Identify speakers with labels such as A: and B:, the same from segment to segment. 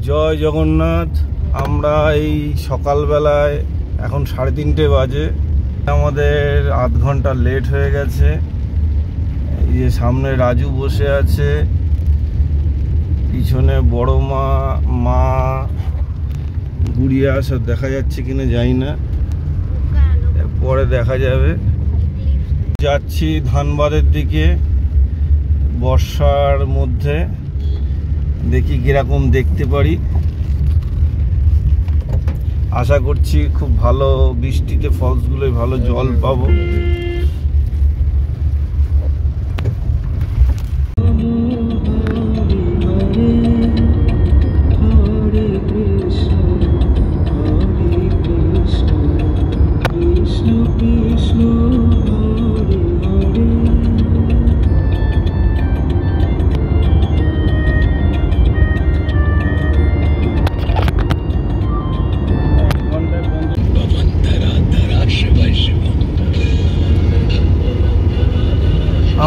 A: জয় জগন্নাথ। আমরা এই সকালবেলায় এখন 3:30 বাজে, আমাদের আধ ঘন্টা লেট হয়ে গেছে। এই যে সামনে রাজু বসে আছে, পিছনে বড় মা গুড়িয়া সব দেখা যাচ্ছে কিনা জানি না, পরে দেখা যাবে। যাচ্ছি ধানবাদের দিকে বর্ষার মধ্যে, দেখি কিরকম দেখতে পারি। আশা করছি খুব ভালো বৃষ্টিতে ফলসগুলোই ভালো জল পাবো।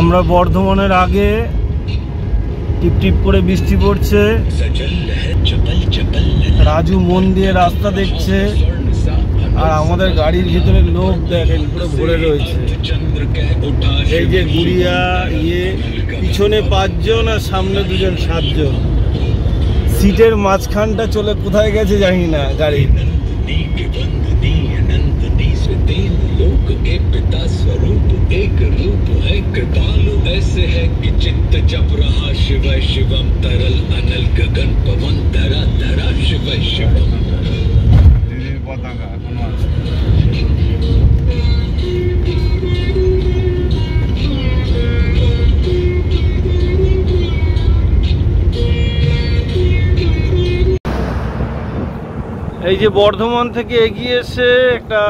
A: আমরা বর্ধমানের আগে টিপ টিপ করে বৃষ্টি পড়ছে। রাজু মন দিয়ে রাস্তা দেখছে, আর আমাদের গাড়ির ভিতরে লোক দেখেন পুরো ভরে রয়েছে। এই যে গুড়িয়া পিছনে 5 জন আর সামনে 2 জন, 7 জন। সিটের মাঝখানটা চলে কোথায় গেছে জানি না গাড়ি। एक रूप है कृपालु ऐसे है कि चित्त जप रहा शिवय शिवम तरल अनल गगन पवन धरा धरा शिवय शिवम। এই যে বর্ধমান থেকে এগিয়ে এসে একটা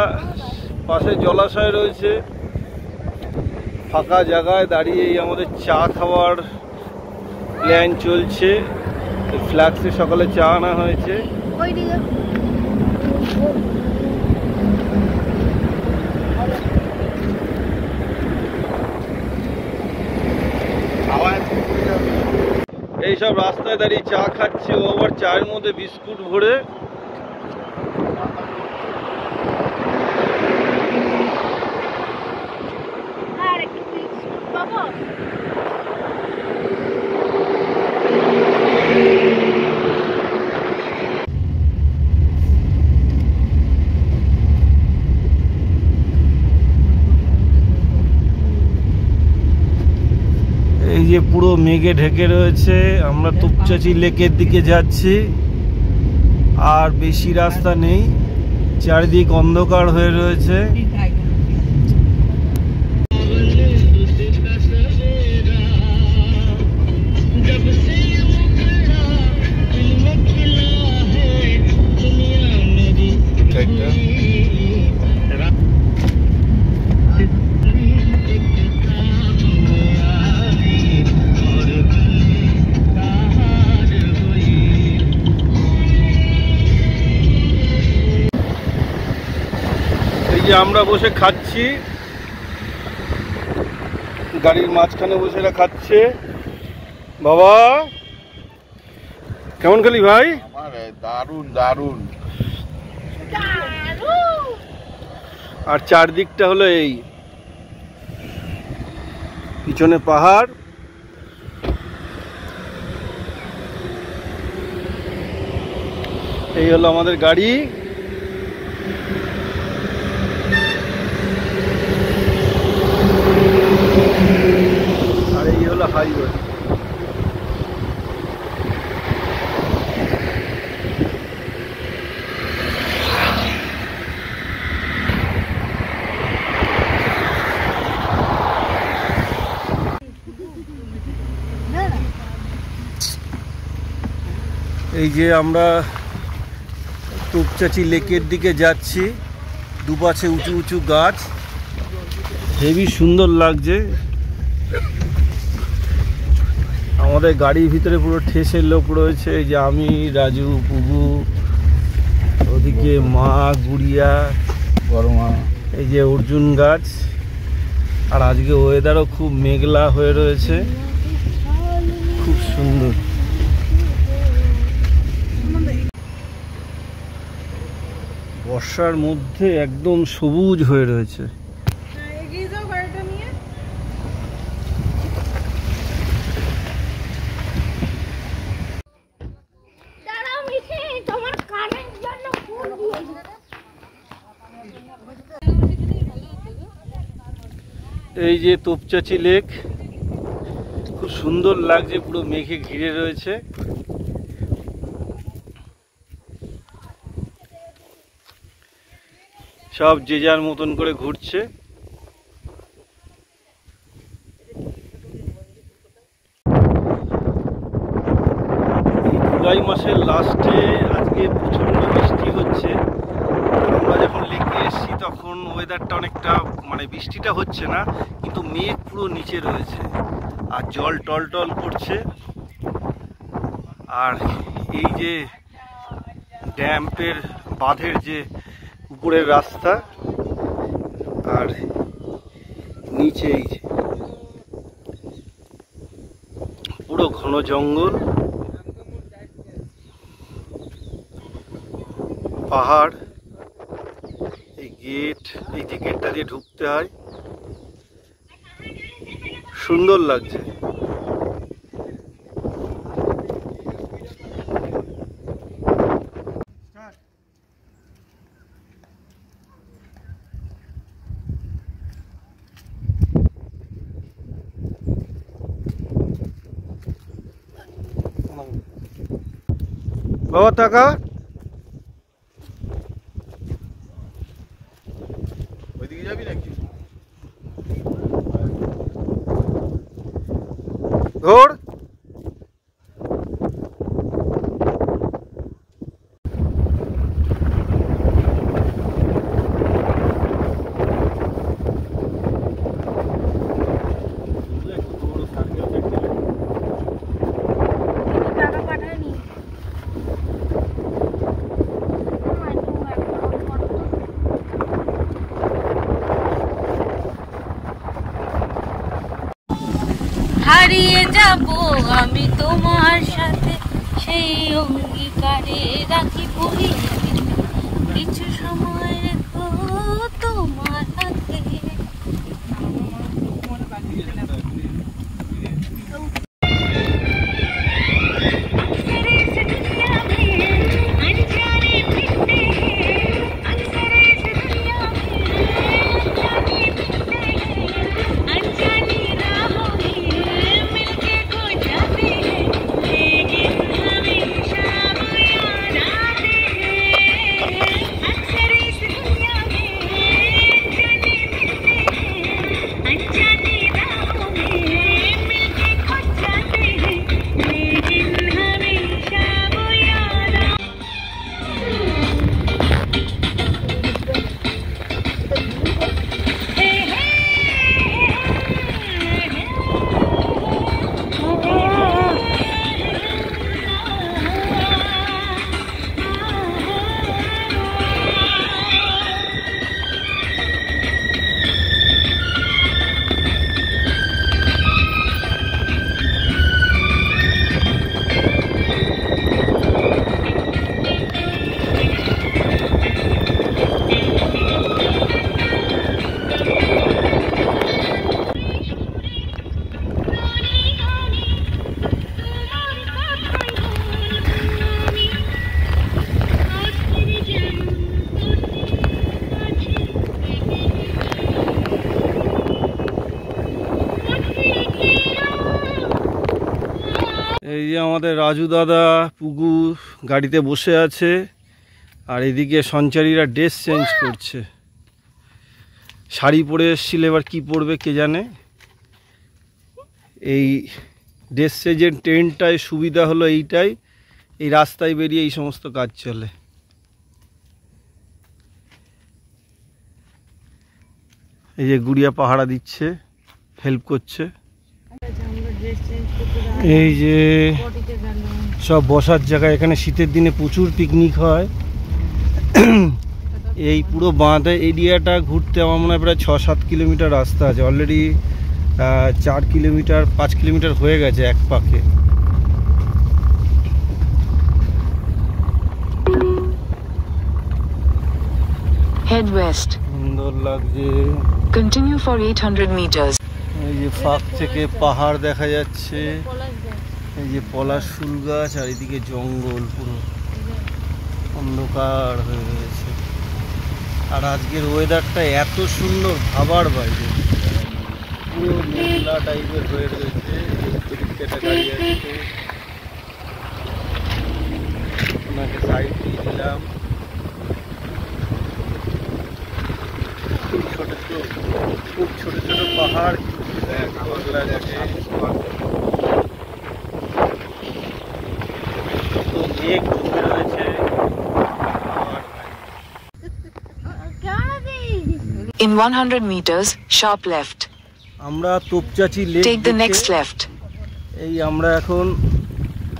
A: পাশে জলাশয় রয়েছে, ফাঁকা জায়গায় দাঁড়িয়ে আমাদের চা খাওয়ার প্ল্যান চলছে। ফ্ল্যাক্সে সকালে চা আনা হয়েছে। এইসব রাস্তায় দাঁড়িয়ে চা খাচ্ছে, ও আবার চায়ের মধ্যে বিস্কুট ভরে। এই যে পুরো মেঘে ঢেকে রয়েছে। আমরা তুপচাচি লেকের দিকে যাচ্ছি, আর বেশি রাস্তা নেই, চারিদিক অন্ধকার হয়ে রয়েছে। আমরা বসে খাচ্ছি, গাড়ির মাঝখানে বসে খাচ্ছে। বাবা কেমন খেলি ভাই? দারুন দারুন। আর চারদিকটা হলো এই পিছনে পাহাড়, এই হলো আমাদের গাড়ি। আর এই হলো হাইওয়ে। এই যে আমরা তুপচাচি লেকের দিকে যাচ্ছি, দুপাশে উঁচু উঁচু গাছ, হেবি সুন্দর লাগছে। আমাদের গাড়ির ভিতরে পুরো ঠেসের লোক রয়েছে। এই যে আমি, রাজু, পুবু, ওদিকে মা গুড়িয়া, বড় মা, এই যে অর্জুন গাছ। আর আজকে ওয়েদারও খুব মেঘলা হয়ে রয়েছে, খুব সুন্দর। বর্ষার মধ্যে একদম সবুজ হয়ে রয়েছে। এই যে তোপচাচি লেক, খুব সুন্দর লাগছে, পুরো মেঘে ঘিরে রয়েছে। সব যে যার মতন করে ঘুরছে। জুলাই মাসের লাস্টে আজকে প্রচণ্ড বৃষ্টি হচ্ছে। আমরা যখন লেকে এসেছি তখন ওয়েদারটা অনেকটা মানে বৃষ্টিটা হচ্ছে না, কিন্তু মেঘ পুরো নিচে রয়েছে আর জল টল টল করছে। আর এই যে ড্যাম্পের বাঁধের যে উপরের রাস্তা আর নিচে এই যে পুরো ঘন জঙ্গল, পাহাড়, এই গেট, এই যে গেটটা দিয়ে ঢুকতে হয়, সুন্দর লাগছে। বাবা টাকা ওইদিকে যাবি নাকি? ঘোর।
B: হারিয়ে যাব আমি তোমার সাথে, সেই অঙ্গীকারে রাখি বলি কিছু সময় রেখো তোমার হাতে।
A: এই যে আমাদের রাজু দাদা পুগু গাড়িতে বসে আছে, আর এদিকে সঞ্চারীরা ড্রেস চেঞ্জ করছে। শাড়ি পরে এসেছিল, এবার কি পরবে কে জানে। এই ড্রেস চেঞ্জের ট্রেনটায় সুবিধা হলো এইটাই, এই রাস্তায় বেরিয়ে এই সমস্ত কাজ চলে। এই যে গুড়িয়া পাহারা দিচ্ছে, হেল্প করছে। এই যে সব বসার জায়গা, এখানে শীতের দিনে প্রচুর পিকনিক হয়। এই পুরো বাঁধ এরিয়াটা ঘুরতে আমার মনে হয় প্রায় ৬-৭ কিলোমিটার রাস্তা আছে। অলরেডি 4 কিলোমিটার 5 কিলোমিটার হয়ে গেছে এক পাকে।
C: Head west.
A: সুন্দর লাগছে।
C: Continue for 800 meters.
A: এই যে ফাঁক থেকে পাহাড় দেখা যাচ্ছে, এই যে পলাশ ফুল গাছ, আর এদিকে জঙ্গল পুরো অন্ধকার হয়ে রয়েছে। আর আজকের ওয়েদারটা এত সুন্দর, ভাবার বাইরে, পুরো মেঘলা টাইপের হয়ে রয়েছে। একটা গাড়ি আসছে, ওনাকে সাইড দিয়ে দিলাম। খুব ছোট ছোট পাহাড় লাগছে। মেঘ জমে রয়েছে।
C: In 100 meters, sharp left.
A: আমরা Topchanchi lake
C: Take the next left.
A: এই আমরা এখন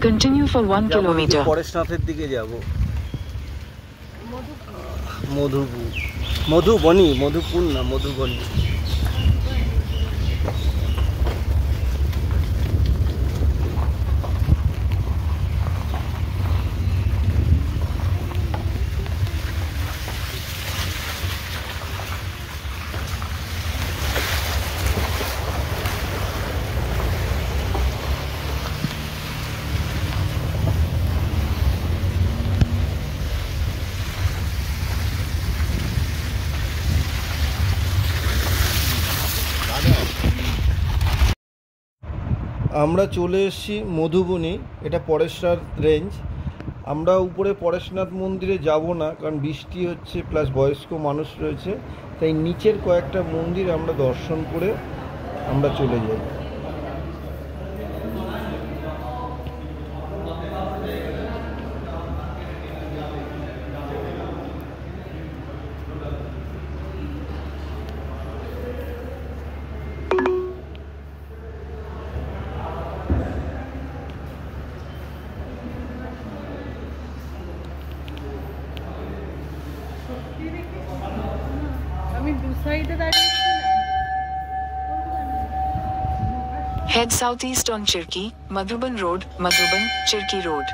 C: Continue for 1 kilometer.
A: পরেশনাথের দিকে যাব। মধুপুর না, মধুবনী। আমরা চলে এসেছি মধুবনী, এটা পরেশনাথ রেঞ্জ। আমরা উপরে পরেশনাথ মন্দিরে যাব না, কারণ বৃষ্টি হচ্ছে, প্লাস বয়স্ক মানুষ রয়েছে, তাই নিচের কয়েকটা মন্দির আমরা দর্শন করে আমরা চলে যাই।
C: Head southeast on Chirki, Madhuban Road, Madhuban, Chirki Road.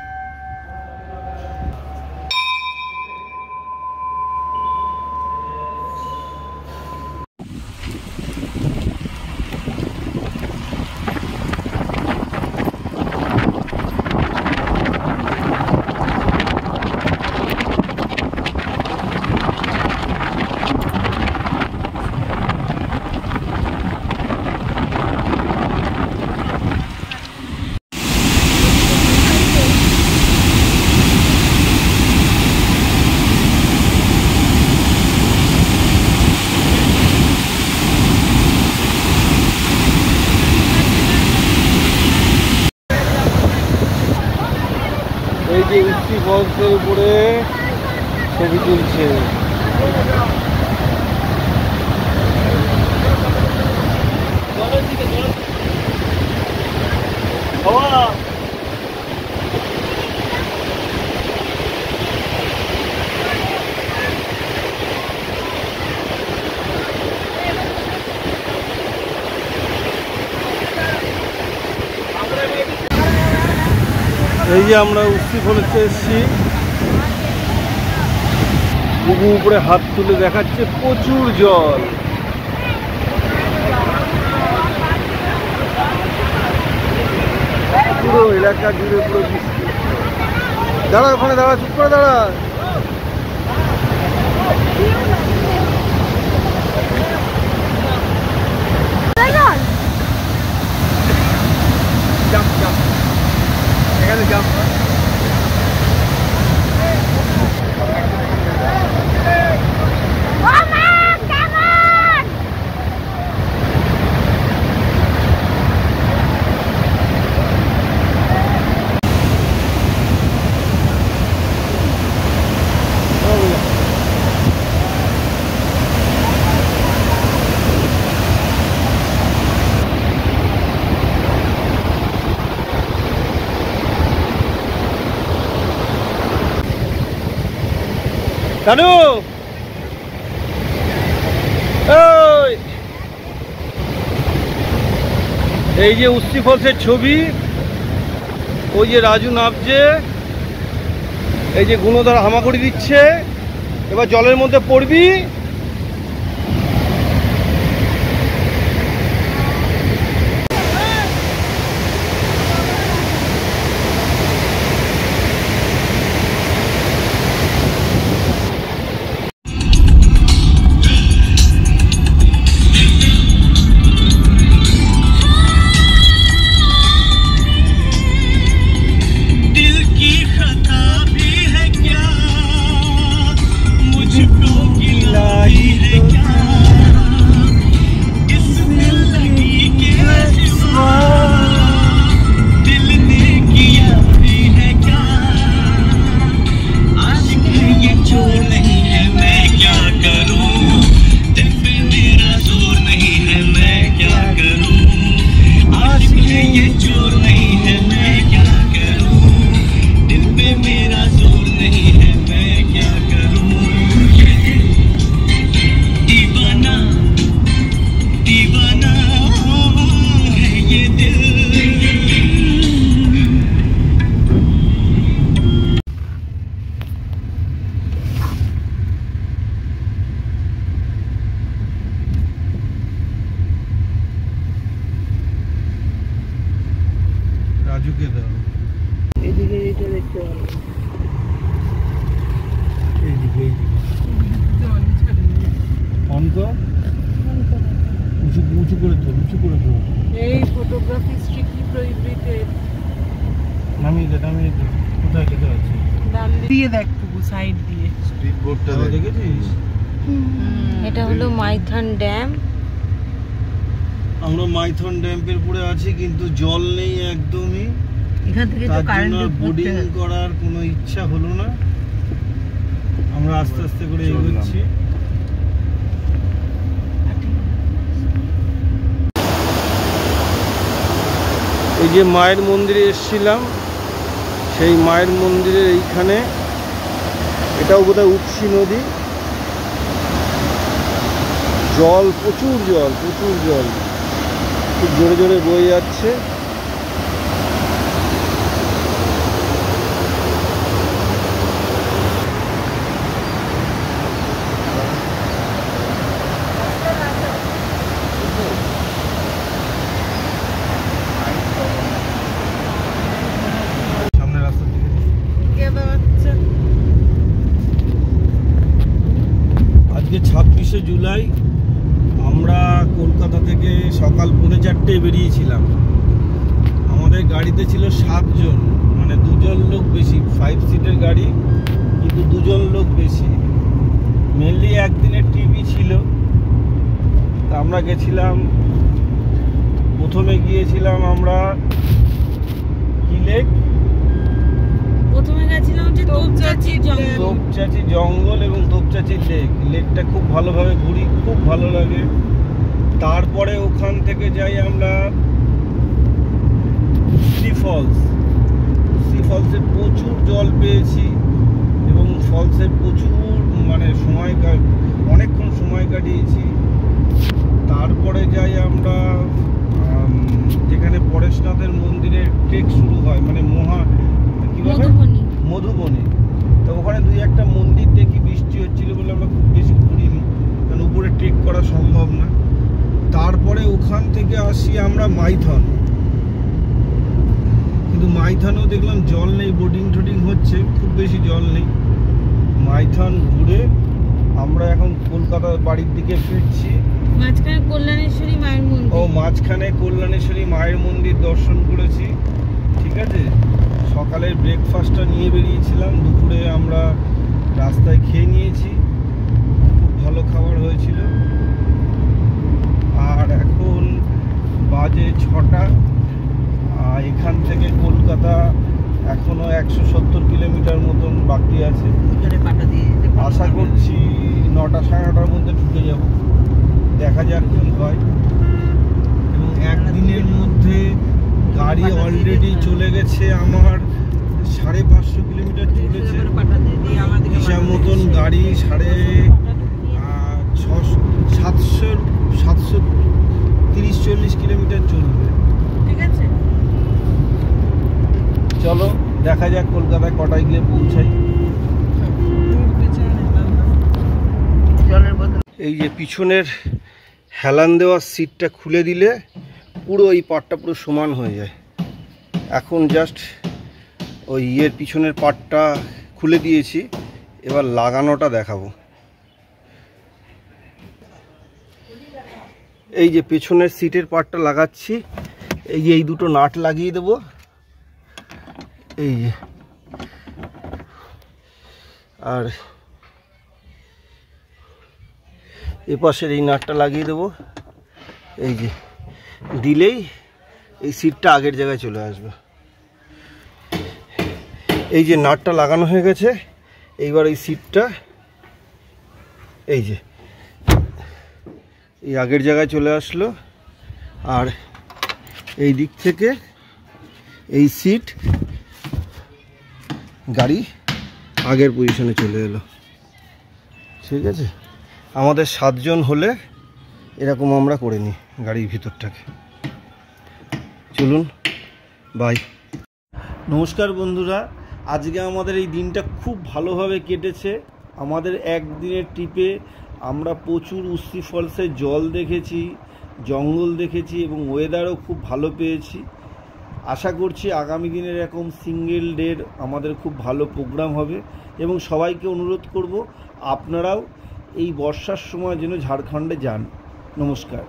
C: এই যে উঠতি ফলসের উপরে ছবি তুলছে। এই যে আমরা উঠতি ফলসে এসেছি, বুবু উপরে হাত তুলে দেখাচ্ছে প্রচুর জল। পুরো এলাকা জুড়ে পুরো বৃষ্টি। দাঁড়া, ওখানে দাঁড়া, চুপ করে দাঁড়া। এখানে জাম্প। কানু, এই যে উস্তি ফলসের ছবি, ওই যে রাজু নামছে, এই যে গুণধর হামাগুড়ি দিচ্ছে,
A: এবার জলের মধ্যে পড়বি। রাজুকে দাও।
B: এদিকে এটা দেখতে পারো।
A: এইদিকে অন কর, উঁচু করে তোল, উঁচু করে তোল।
B: এই ফটোগ্রাফি স্ট্রিক্টলি প্রহিবিটেড।
A: নামিয়ে দে, নামিয়ে দে। কোথায় যেতে আছে?
B: দিয়ে দেখ টুকু সাইড দিয়ে।
C: স্পিড বোটটা
A: দেখেছিস?
B: এটা হলো মাইথন ড্যাম।
A: আমরা মাইথন ড্যামের পরে আছি, কিন্তু জল নেই একদমই।
B: এখান থেকে তো কারেন্ট
A: বোটিং করার কোনো ইচ্ছা হলো না। আমরা আস্তে আস্তে করে এগোচ্ছি। এই যে মায়ের মন্দিরে এসেছিলাম, সেই মায়ের মন্দিরের এইখানে, এটাও বোধহয় উৎসী নদী। জল, প্রচুর জল, প্রচুর জল, খুব জোরে জোরে বয়ে যাচ্ছে। সামনে রাস্তা থেকে আজকে 26শে জুলাই। আমরা কলকাতা থেকে সকাল 4:30 বেরিয়েছিলাম। আমাদের গাড়িতে ছিল 7 জন, মানে 2 জন লোক বেশি। 5 সিটের গাড়ি, কিন্তু 2 জন লোক বেশি। মেনলি একদিনের টিভি ছিল। তা আমরা গেছিলাম, প্রথমে গিয়েছিলাম আমরা কি লেক?
B: প্রথমে গেছিলাম যে তোপচাচি জঙ্গল।
A: তোপচাচি জঙ্গল এবং তোপচাচি লেক। লেকটা খুব ভালোভাবে ঘুরি, খুব ভালো লাগে। তারপরে ওখান থেকে যাই আমরা সি ফলস। সি ফলসে প্রচুর জল পেয়েছি এবং ফলসে প্রচুর মানে অনেকক্ষণ সময় কাটিয়েছি। তারপরে যাই আমরা যেখানে পরেশনাথের মন্দিরের ট্রেক শুরু হয়, মানে মধুবনী। তো ওখানে 2-1টা মন্দির দেখি। বৃষ্টি হচ্ছিল বলে আমরা খুব বেশি ঘুরিনি, কারণ উপরে ট্রেক করা সম্ভব না। তারপরে ওখান থেকে আসি আমরা মাইথন, কিন্তু মাইথনেও দেখলাম জল নেই, বোটিং টোটিং হচ্ছে, খুব বেশি জল নেই। মাইথন ঘুরে আমরা এখন কলকাতার বাড়ির দিকে ফিরছি।
B: মাঝখানে কল্যাণেশ্বরী মায়ের মন্দির।
A: মাঝখানে কল্যাণেশ্বরী মায়ের মন্দির দর্শন করেছি। ঠিক আছে, সকালের ব্রেকফাস্টটা নিয়ে বেরিয়েছিলাম, দুপুরে আমরা রাস্তায় খেয়ে নিয়েছি, খুব ভালো খাবার হয়েছিল। আর এখন বাজে 6টা। এখান থেকে কলকাতা এখনো 170 কিলোমিটার মতন বাকি আছে। আশা করছি 9টা সাড়ে 9টার মধ্যে ঢুকে যাব, দেখা যাক কি হয়। এবং একদিনের মধ্যে গাড়ি অলরেডি চলে গেছে আমার 550 কিলোমিটার চলেছে। হিসাব মতন গাড়ি 730-40 কিলোমিটার চলবে।
B: ঠিক আছে,
A: চলো দেখা যাক কলকাতায় কটায় গিয়ে পৌঁছাই। এই যে পিছনের হেলান দেওয়ার সিটটা খুলে দিলে পুরো এই পাটটা পুরো সমান হয়ে যায়। এখন জাস্ট ওই পিছনের পাটটা খুলে দিয়েছি, এবার লাগানোটা দেখাবো। এই যে পেছনের সিটের পাটটা লাগাচ্ছি, এই যে এই দুটো নাট লাগিয়ে দেব, এই যে, আর এপাশের এই নাটটা লাগিয়ে দেব। এই যে দিলেই এই সিটটা আগের জায়গায় চলে আসবে। এই যে নাটটা লাগানো হয়ে গেছে, এইবার এই সিটটা এই যে এই আগের জায়গায় চলে আসলো, আর এই দিক থেকে এই সিট গাড়ি আগের পজিশনে চলে এলো। ঠিক আছে, আমাদের 7 জন হলে এরকম আমরা করে নিই গাড়ির ভিতরটাকে। চলুন, বাই। নমস্কার বন্ধুরা, আজকে আমাদের এই দিনটা খুব ভালোভাবে কেটেছে। আমাদের একদিনের ট্রিপে আমরা প্রচুর উস্তি ফলসের জল দেখেছি, জঙ্গল দেখেছি এবং ওয়েদারও খুব ভালো পেয়েছি। আশা করছি আগামী দিনের এরকম সিঙ্গেল ডের আমাদের খুব ভালো প্রোগ্রাম হবে এবং সবাইকে অনুরোধ করব আপনারাও এই বর্ষার সময় যেন ঝাড়খণ্ডে যান। নমস্কার।